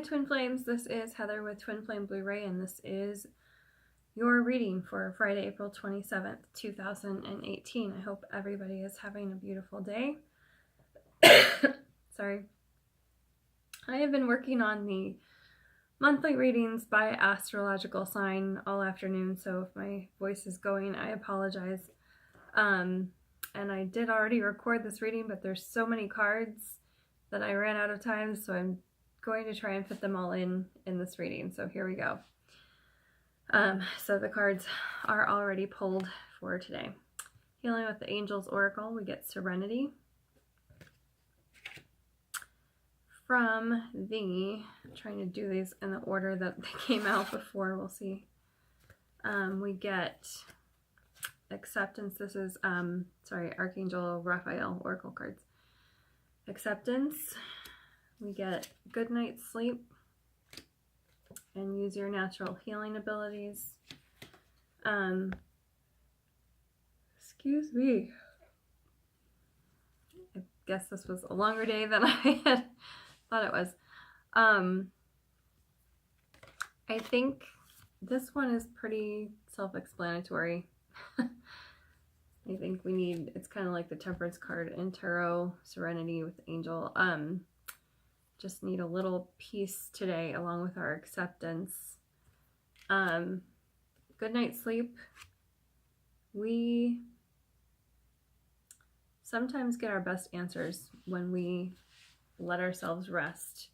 Hi Twin Flames, this is Heather with Twin Flame Blu-ray, and this is your reading for Friday, April 27th, 2018. I hope everybody is having a beautiful day. Sorry. I have been working on the monthly readings by astrological sign all afternoon, so if my voice is going, I apologize. And I did already record this reading, but there's so many cards that I ran out of time, so I'm going to try and fit them all in this reading. So here we go. So the cards are already pulled for today. Healing with the Angels Oracle, we get Serenity. From the, I'm trying to do these in the order that they came out before, we'll see. We get Acceptance. This is, Archangel Raphael Oracle cards. Acceptance. We get Good Night's Sleep and use your natural healing abilities. Excuse me. I guess this was a longer day than I had thought it was. I think this one is pretty self-explanatory. I think we need, it's kind of like the Temperance card in Tarot, Serenity with Angel. Just need a little piece today along with our acceptance. Good night's sleep. We sometimes get our best answers when we let ourselves rest.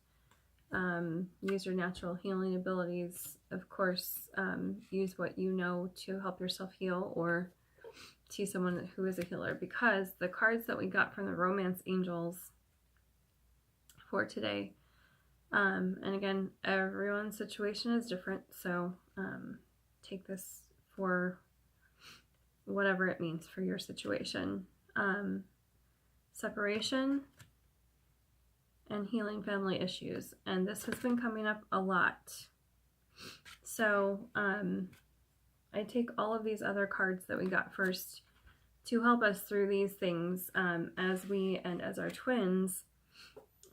Use your natural healing abilities. Of course, use what you know to help yourself heal, or see someone who is a healer, because the cards that we got from the Romance Angels for today, and again, everyone's situation is different, so take this for whatever it means for your situation. Separation and healing family issues, and this has been coming up a lot. So I take all of these other cards that we got first to help us through these things, as we and as our twins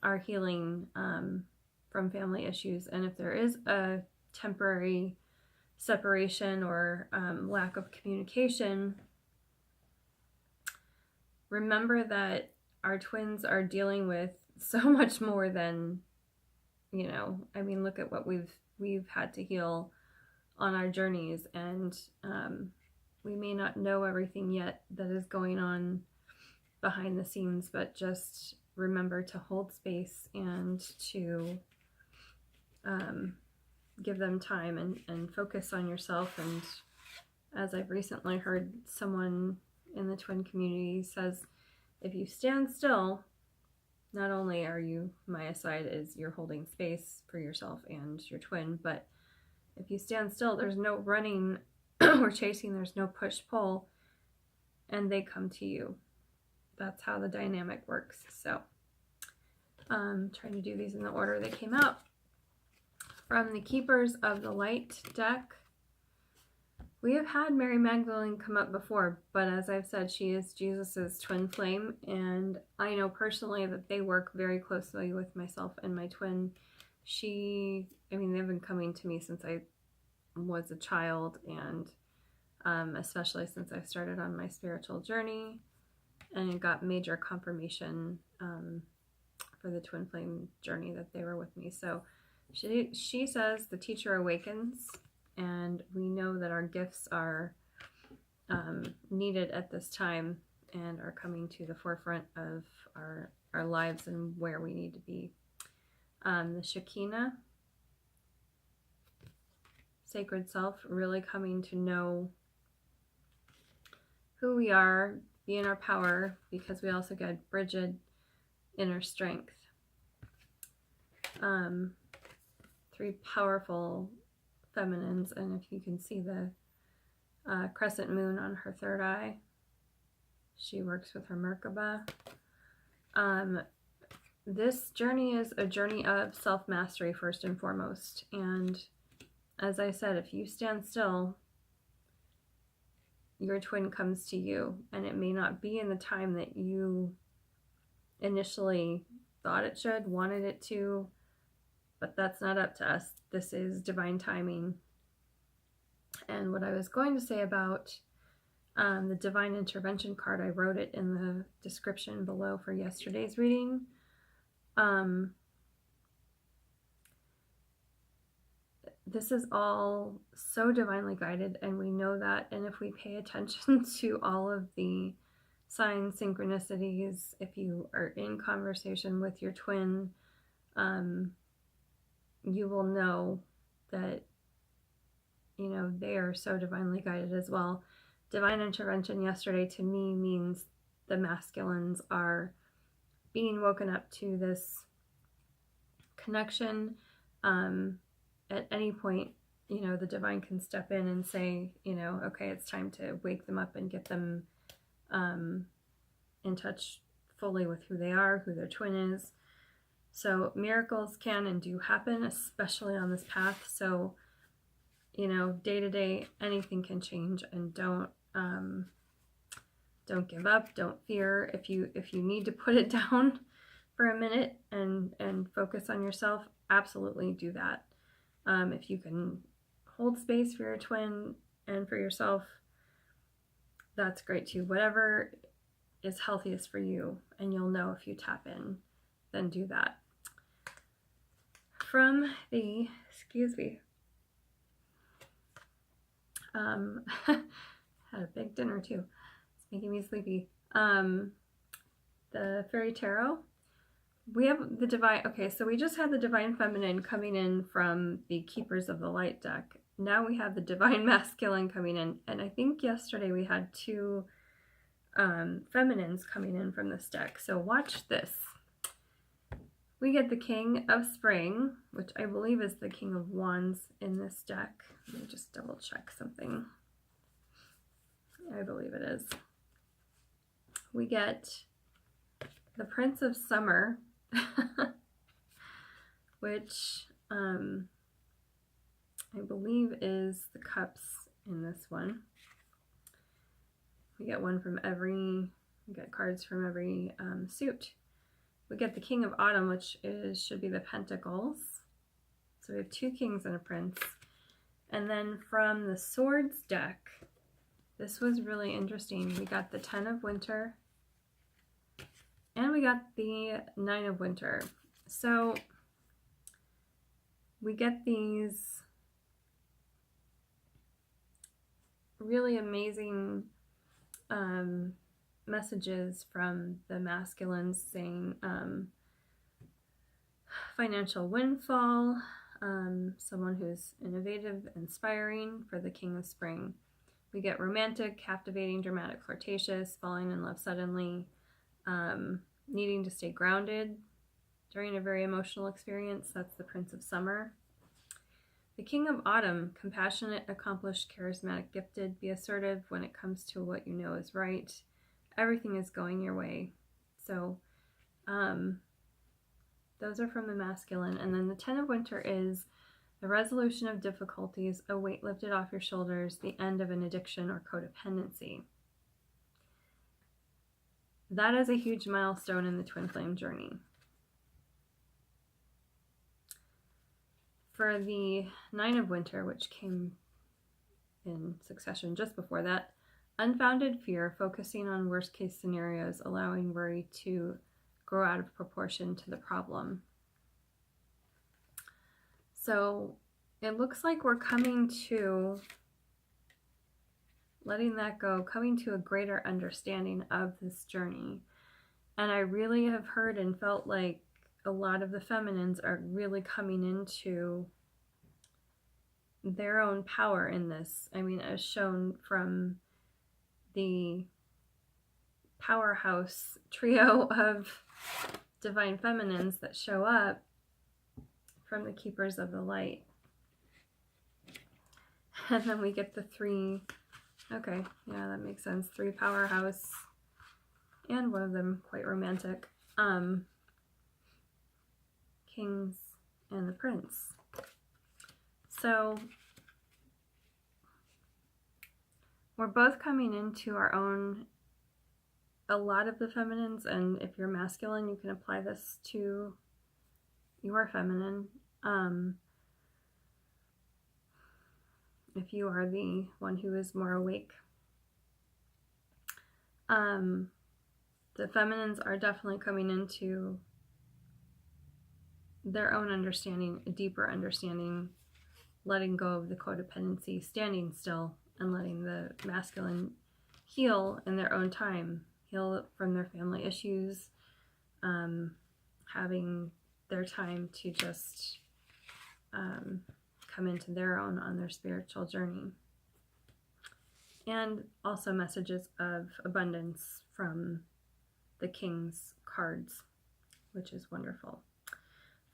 are healing from family issues. And if there is a temporary separation or lack of communication, remember that our twins are dealing with so much more than, you know, I mean, look at what we've had to heal on our journeys, and we may not know everything yet that is going on behind the scenes, but just remember to hold space and to give them time and focus on yourself. And as I've recently heard someone in the twin community says, if you stand still, not only are you, Maya side is you're holding space for yourself and your twin, but if you stand still, there's no running or chasing, there's no push-pull, and they come to you. That's how the dynamic works. So I'm trying to do these in the order they came out. From the Keepers of the Light deck, we have had Mary Magdalene come up before, but as I've said, she is Jesus's twin flame, and I know personally that they work very closely with myself and my twin. I mean, they've been coming to me since I was a child, and especially since I started on my spiritual journey, and got major confirmation for the twin flame journey that they were with me. So she says the teacher awakens, and we know that our gifts are needed at this time and are coming to the forefront of our lives and where we need to be. The Shekinah, sacred self, really coming to know who we are, be in our power, because we also get Bridget, inner strength. Three powerful feminines, and if you can see the crescent moon on her third eye, she works with her Merkaba. This journey is a journey of self-mastery first and foremost, and as I said, if you stand still, your twin comes to you, and it may not be in the time that you initially thought it should, wanted it to, but that's not up to us. This is divine timing. And what I was going to say about the divine intervention card, I wrote it in the description below for yesterday's reading. This is all so divinely guided, and we know that. And if we pay attention to all of the signs, synchronicities, if you are in conversation with your twin, you will know that, you know, they are so divinely guided as well. Divine intervention yesterday to me means the masculines are being woken up to this connection. At any point, you know, the divine can step in and say, you know, okay, it's time to wake them up and get them in touch fully with who they are, who their twin is. So miracles can and do happen, especially on this path. So, you know, day to day, anything can change, and don't give up. Don't fear. If you need to put it down for a minute and focus on yourself, absolutely do that. If you can hold space for your twin and for yourself, that's great too. Whatever is healthiest for you, and you'll know if you tap in, then do that. From the, excuse me, had a big dinner too. It's making me sleepy. The Fairy Tarot. We have the divine, okay, so we just had the Divine Feminine coming in from the Keepers of the Light deck. Now we have the Divine Masculine coming in, and I think yesterday we had two feminines coming in from this deck. So watch this. We get the King of Spring, which I believe is the King of Wands in this deck. Let me just double check something. I believe it is. We get the Prince of Summer, which I believe is the Cups in this one. We get one from every, we get cards from every suit. We get the King of Autumn, which should be the Pentacles. So we have two kings and a prince. And then from the Swords deck, this was really interesting. We got the Ten of Winter, and we got the Nine of Winter. So we get these really amazing messages from the masculines saying financial windfall, someone who's innovative, inspiring for the King of Spring. We get romantic, captivating, dramatic, flirtatious, falling in love suddenly, needing to stay grounded during a very emotional experience. That's the Prince of Summer. The King of Autumn, compassionate, accomplished, charismatic, gifted, be assertive when it comes to what you know is right. Everything is going your way. So those are from the masculine. And then the Ten of Winter is the resolution of difficulties, a weight lifted off your shoulders, the end of an addiction or codependency. That is a huge milestone in the twin flame journey. For the Nine of Winter, which came in succession just before that, unfounded fear, focusing on worst case scenarios, allowing worry to grow out of proportion to the problem. So it looks like we're coming to letting that go, coming to a greater understanding of this journey. And I really have heard and felt like a lot of the feminines are really coming into their own power in this. I mean, as shown from the powerhouse trio of divine feminines that show up from the Keepers of the Light. And then we get the three, okay, yeah, that makes sense. Three powerhouse, and one of them quite romantic, kings and the prince. So we're both coming into our own, a lot of the feminines, and if you're masculine, you can apply this to your feminine. If you are the one who is more awake. The feminines are definitely coming into their own understanding, a deeper understanding, letting go of the codependency, standing still, and letting the masculine heal in their own time, heal from their family issues, having their time to just come into their own on their spiritual journey. And also messages of abundance from the King's cards, which is wonderful.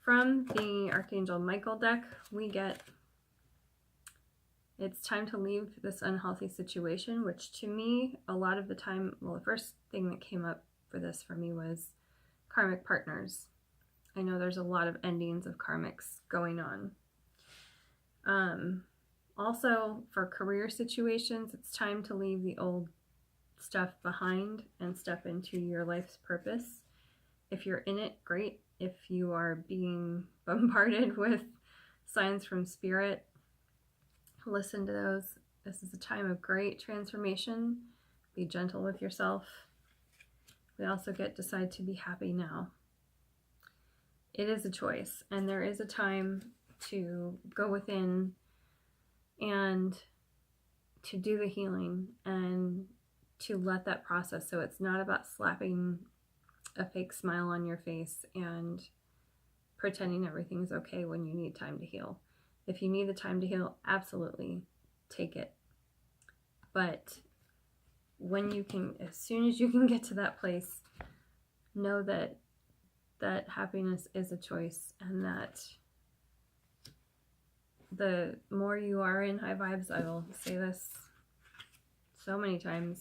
From the Archangel Michael deck, we get, it's time to leave this unhealthy situation, which to me, a lot of the time, well, the first thing that came up for this for me was karmic partners. I know there's a lot of endings of karmics going on. Also, for career situations, it's time to leave the old stuff behind and step into your life's purpose. If you're in it, great. If you are being bombarded with signs from spirit, listen to those. This is a time of great transformation. Be gentle with yourself. We also get decide to be happy now. It is a choice, and there is a time to go within and to do the healing and to let that process. So it's not about slapping a fake smile on your face and pretending everything's okay when you need time to heal. If you need the time to heal, absolutely take it. But when you can, as soon as you can get to that place, know that happiness is a choice, and that the more you are in high vibes, I will say this so many times,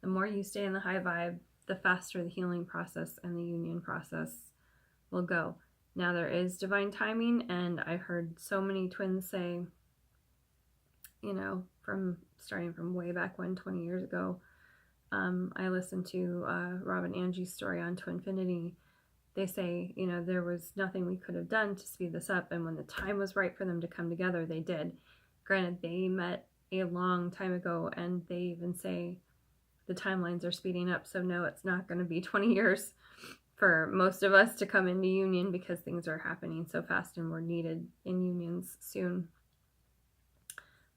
the more you stay in the high vibe, the faster the healing process and the union process will go. Now, there is divine timing, and I heard so many twins say, you know, starting from way back when, 20 years ago, I listened to Rob and Angie's story on Twinfinity. They say, you know, there was nothing we could have done to speed this up, and when the time was right for them to come together, they did. Granted, they met a long time ago, and they even say the timelines are speeding up, so no, it's not going to be 20 years for most of us to come into union, because things are happening so fast and we're needed in unions soon.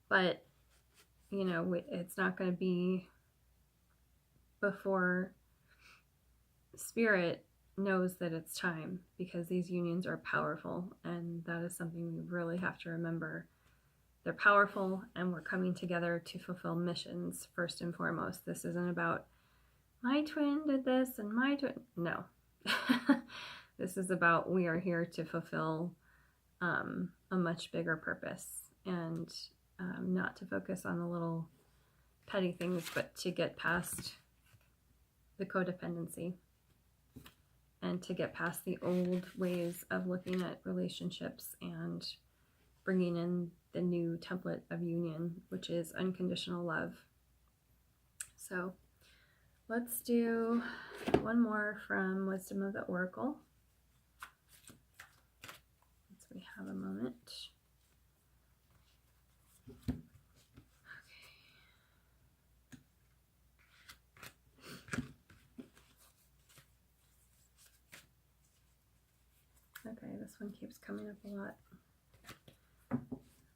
But, you know, it's not going to be before spirit knows that it's time, because these unions are powerful, and that is something we really have to remember. They're powerful, and we're coming together to fulfill missions first and foremost. This isn't about my twin did this and my twin. No. This is about, we are here to fulfill a much bigger purpose, and not to focus on the little petty things, but to get past the codependency and to get past the old ways of looking at relationships and bringing in the new template of union, which is unconditional love. So let's do one more from Wisdom of the Oracle. Once we have a moment. Okay, this one keeps coming up a lot.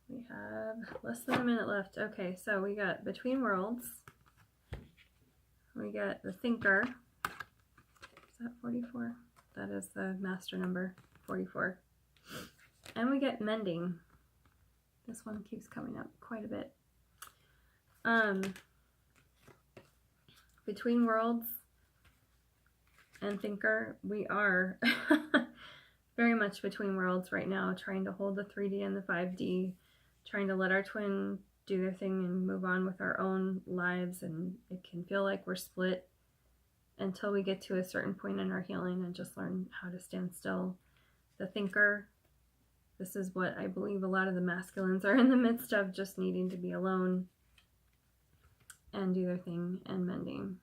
We have less than a minute left. Okay, so we got Between Worlds. We got the Thinker. Is that 44? That is the master number, 44. And we get Mending. This one keeps coming up quite a bit. Between Worlds and Thinker, we are very much between worlds right now, trying to hold the 3D and the 5D, trying to let our twin do their thing and move on with our own lives. And it can feel like we're split until we get to a certain point in our healing and just learn how to stand still. The Thinker, this is what I believe a lot of the masculines are in the midst of, just needing to be alone and do their thing and mending.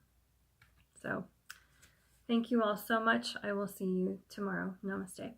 So thank you all so much. I will see you tomorrow. Namaste.